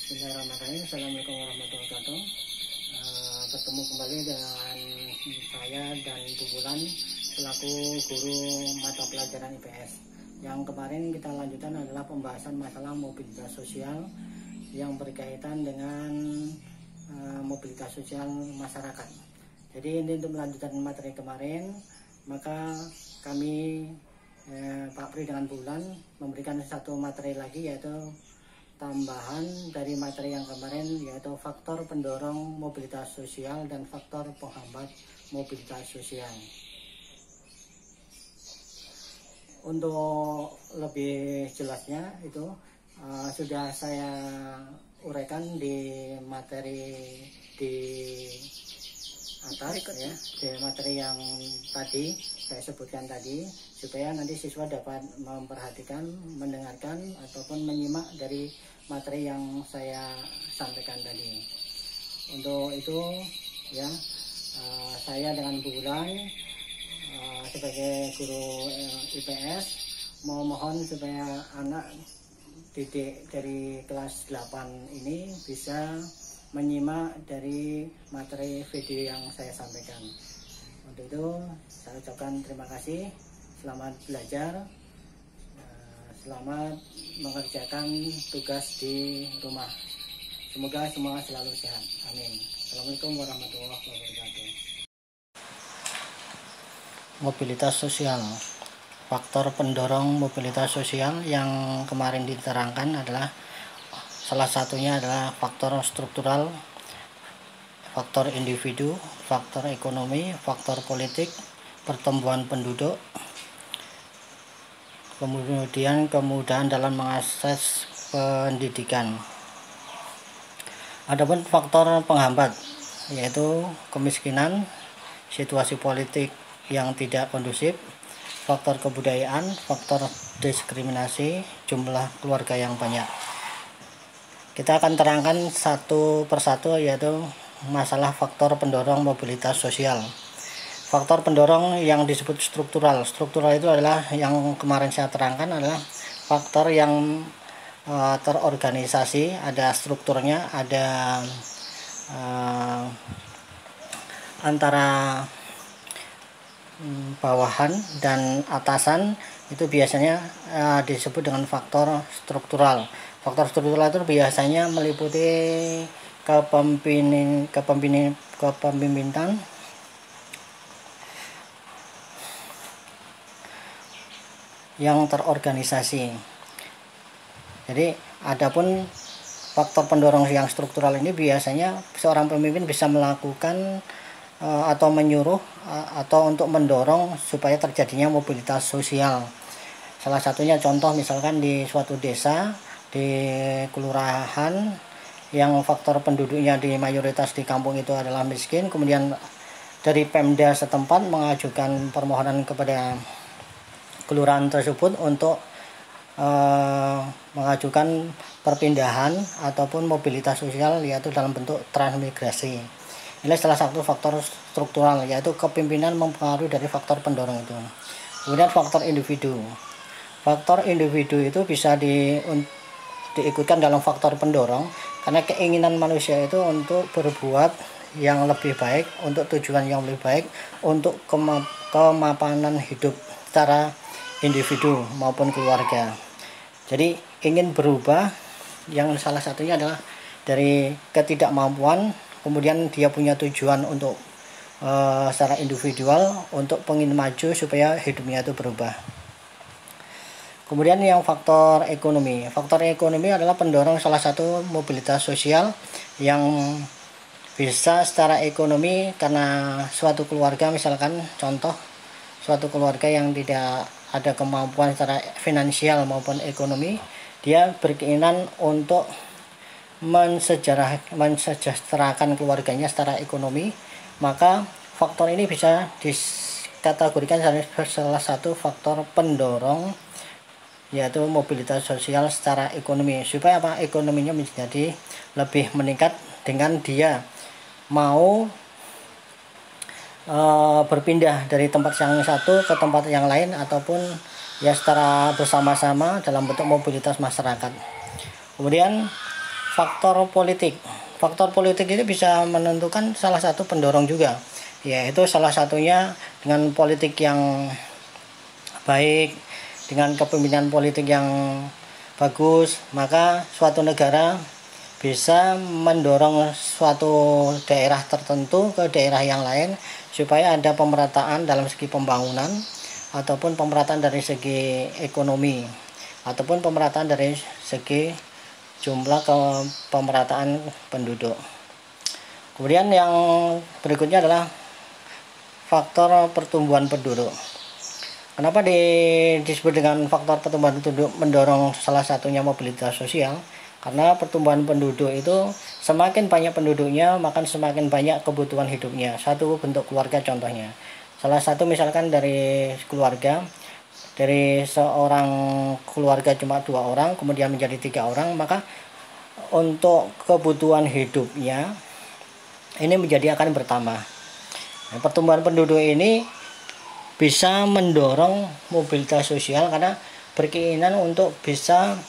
Bismillahirrahmanirrahim. Assalamualaikum warahmatullahi wabarakatuh. Bertemu kembali dengan saya dan Bu Bulan selaku guru mata pelajaran IPS. Yang kemarin kita lanjutkan adalah pembahasan masalah mobilitas sosial yang berkaitan dengan mobilitas sosial masyarakat. Jadi ini untuk melanjutkan materi kemarin, maka kami Pak Pri dengan Bu Bulan memberikan satu materi lagi, yaitu tambahan dari materi yang kemarin, yaitu faktor pendorong mobilitas sosial dan faktor penghambat mobilitas sosial. Untuk lebih jelasnya itu sudah saya uraikan di materi di atas ya, di materi yang tadi saya sebutkan tadi, supaya nanti siswa dapat memperhatikan, mendengarkan ataupun menyimak dari materi yang saya sampaikan tadi. Untuk itu ya, saya dengan Bu Bulan sebagai guru IPS mohon supaya anak didik dari kelas 8 ini bisa menyimak dari materi video yang saya sampaikan. Untuk itu saya ucapkan terima kasih, selamat belajar, selamat mengerjakan tugas di rumah. Semoga semua selalu sehat. Amin. Assalamualaikum warahmatullahi wabarakatuh. Mobilitas sosial. Faktor pendorong mobilitas sosial yang kemarin diterangkan adalah salah satunya adalah faktor struktural, faktor individu, faktor ekonomi, faktor politik, pertumbuhan penduduk, kemudian kemudahan dalam mengakses pendidikan. Adapun faktor penghambat yaitu kemiskinan, situasi politik yang tidak kondusif, faktor kebudayaan, faktor diskriminasi, jumlah keluarga yang banyak. Kita akan terangkan satu persatu, yaitu masalah faktor pendorong mobilitas sosial. Faktor pendorong yang disebut struktural. Struktural itu adalah yang kemarin saya terangkan, adalah faktor yang terorganisasi, ada strukturnya, ada antara bawahan dan atasan, itu biasanya disebut dengan faktor struktural. Faktor struktural itu biasanya meliputi kepemimpinan, yang terorganisasi. Jadi adapun faktor pendorong yang struktural ini biasanya seorang pemimpin bisa melakukan atau menyuruh atau untuk mendorong supaya terjadinya mobilitas sosial. Salah satunya contoh misalkan di suatu desa, di kelurahan yang faktor penduduknya di mayoritas di kampung itu adalah miskin, kemudian dari Pemda setempat mengajukan permohonan kepada kelurahan tersebut untuk mengajukan perpindahan ataupun mobilitas sosial, yaitu dalam bentuk transmigrasi. Ini salah satu faktor struktural, yaitu kepemimpinan mempengaruhi dari faktor pendorong itu. Kemudian faktor individu. Faktor individu itu bisa diikutkan dalam faktor pendorong karena keinginan manusia itu untuk berbuat yang lebih baik, untuk tujuan yang lebih baik, untuk kemapanan hidup secara individu maupun keluarga. Jadi ingin berubah, yang salah satunya adalah dari ketidakmampuan, kemudian dia punya tujuan untuk secara individual untuk ingin maju supaya hidupnya itu berubah. Kemudian yang faktor ekonomi. Faktor ekonomi adalah pendorong salah satu mobilitas sosial yang bisa secara ekonomi, karena suatu keluarga, misalkan contoh suatu keluarga yang tidak ada kemampuan secara finansial maupun ekonomi, dia berkeinginan untuk mensejahterakan keluarganya secara ekonomi, maka faktor ini bisa dikategorikan sebagai salah satu faktor pendorong, yaitu mobilitas sosial secara ekonomi, supaya ekonominya menjadi lebih meningkat dengan dia mau berpindah dari tempat yang satu ke tempat yang lain, ataupun ya secara bersama-sama dalam bentuk mobilitas masyarakat. Kemudian faktor politik. Faktor politik itu bisa menentukan salah satu pendorong juga, yaitu salah satunya dengan politik yang baik, dengan kepemimpinan politik yang bagus, maka suatu negara bisa mendorong suatu daerah tertentu ke daerah yang lain supaya ada pemerataan dalam segi pembangunan ataupun pemerataan dari segi ekonomi ataupun pemerataan dari segi jumlah pemerataan penduduk. Kemudian yang berikutnya adalah faktor pertumbuhan penduduk. Kenapa disebut dengan faktor pertumbuhan penduduk mendorong salah satunya mobilitas sosial? Karena pertumbuhan penduduk itu semakin banyak penduduknya, maka semakin banyak kebutuhan hidupnya. Satu bentuk keluarga contohnya. Salah satu misalkan dari keluarga, dari seorang keluarga cuma 2 orang, kemudian menjadi 3 orang, maka untuk kebutuhan hidupnya ini menjadi akan bertambah. Nah, pertumbuhan penduduk ini bisa mendorong mobilitas sosial karena berkeinginan untuk bisa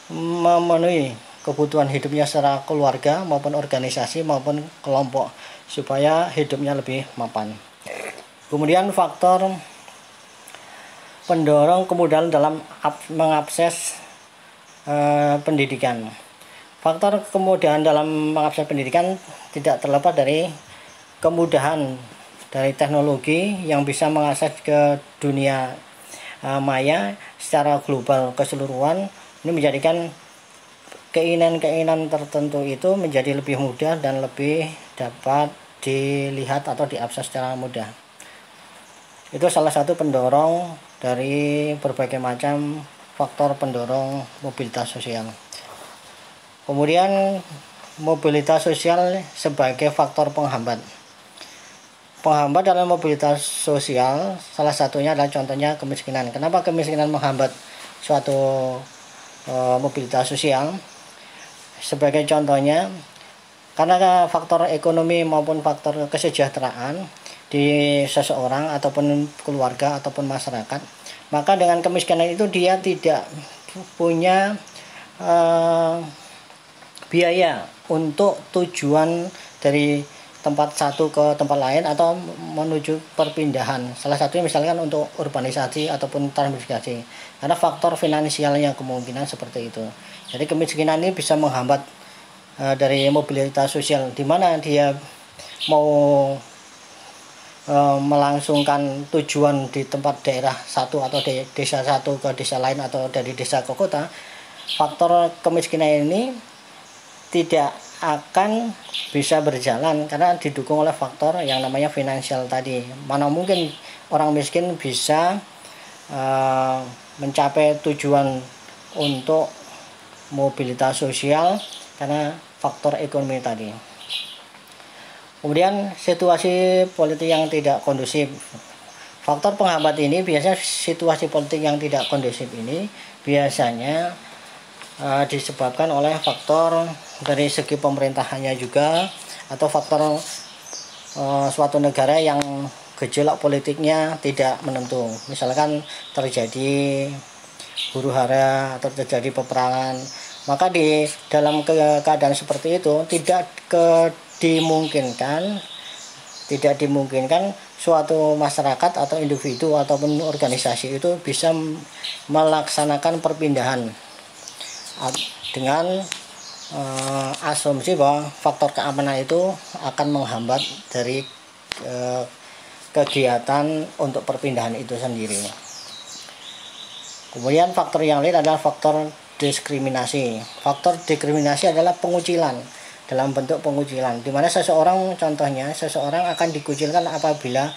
memenuhi kebutuhan hidupnya secara keluarga maupun organisasi maupun kelompok supaya hidupnya lebih mapan. Kemudian faktor pendorong kemudahan dalam mengakses pendidikan. Faktor kemudahan dalam mengakses pendidikan tidak terlepas dari kemudahan dari teknologi yang bisa mengakses ke dunia maya secara global keseluruhan. Ini menjadikan keinginan-keinginan tertentu itu menjadi lebih mudah dan lebih dapat dilihat atau diakses secara mudah. Itu salah satu pendorong dari berbagai macam faktor pendorong mobilitas sosial. Kemudian mobilitas sosial sebagai faktor penghambat. Penghambat dalam mobilitas sosial salah satunya adalah contohnya kemiskinan. Kenapa kemiskinan menghambat suatu mobilitas sosial? Sebagai contohnya, karena faktor ekonomi maupun faktor kesejahteraan di seseorang ataupun keluarga ataupun masyarakat, maka dengan kemiskinan itu dia tidak punya biaya untuk tujuan dari tempat satu ke tempat lain atau menuju perpindahan. Salah satunya misalkan untuk urbanisasi ataupun transmigrasi. Karena faktor finansialnya kemungkinan seperti itu. Jadi kemiskinan ini bisa menghambat dari mobilitas sosial, di mana dia mau melangsungkan tujuan di tempat daerah satu atau desa satu ke desa lain atau dari desa ke kota. Faktor kemiskinan ini tidak akan bisa berjalan karena didukung oleh faktor yang namanya finansial tadi. Mana mungkin orang miskin bisa mencapai tujuan untuk mobilitas sosial karena faktor ekonomi tadi. Kemudian situasi politik yang tidak kondusif. Faktor penghambat ini biasanya situasi politik yang tidak kondusif ini biasanya disebabkan oleh faktor dari segi pemerintahannya juga atau faktor suatu negara yang gejolak politiknya tidak menentu. Misalkan terjadi huru-hara atau terjadi peperangan, maka di dalam keadaan seperti itu tidak dimungkinkan suatu masyarakat atau individu ataupun organisasi itu bisa melaksanakan perpindahan dengan asumsi bahwa faktor keamanan itu akan menghambat dari kegiatan untuk perpindahan itu sendiri. Kemudian faktor yang lain adalah faktor diskriminasi. Faktor diskriminasi adalah pengucilan, dalam bentuk pengucilan, di mana seseorang akan dikucilkan apabila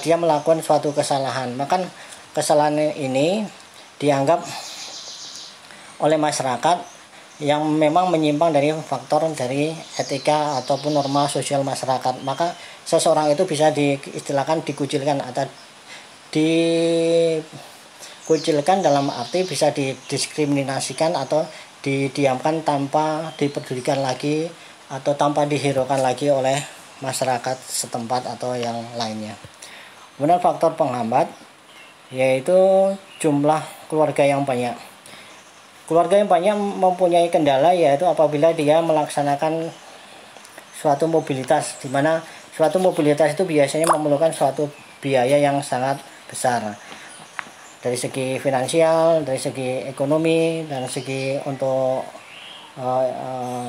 dia melakukan suatu kesalahan. Maka kesalahan ini dianggap oleh masyarakat yang memang menyimpang dari faktor dari etika ataupun norma sosial masyarakat. Maka seseorang itu bisa diistilahkan dikucilkan atau dikucilkan dalam arti bisa didiskriminasikan atau didiamkan tanpa dipedulikan lagi atau tanpa dihiraukan lagi oleh masyarakat setempat atau yang lainnya. Kemudian faktor penghambat yaitu jumlah keluarga yang banyak. Keluarga yang banyak mempunyai kendala yaitu apabila dia melaksanakan suatu mobilitas, di mana suatu mobilitas itu biasanya memerlukan suatu biaya yang sangat besar dari segi finansial, dari segi ekonomi, dan segi untuk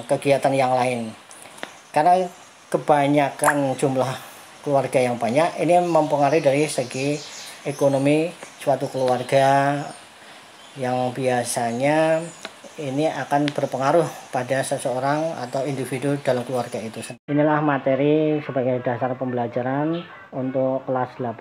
kegiatan yang lain. Karena kebanyakan jumlah keluarga yang banyak ini mempengaruhi dari segi ekonomi suatu keluarga, yang biasanya ini akan berpengaruh pada seseorang atau individu dalam keluarga itu. Inilah materi sebagai dasar pembelajaran untuk kelas 8.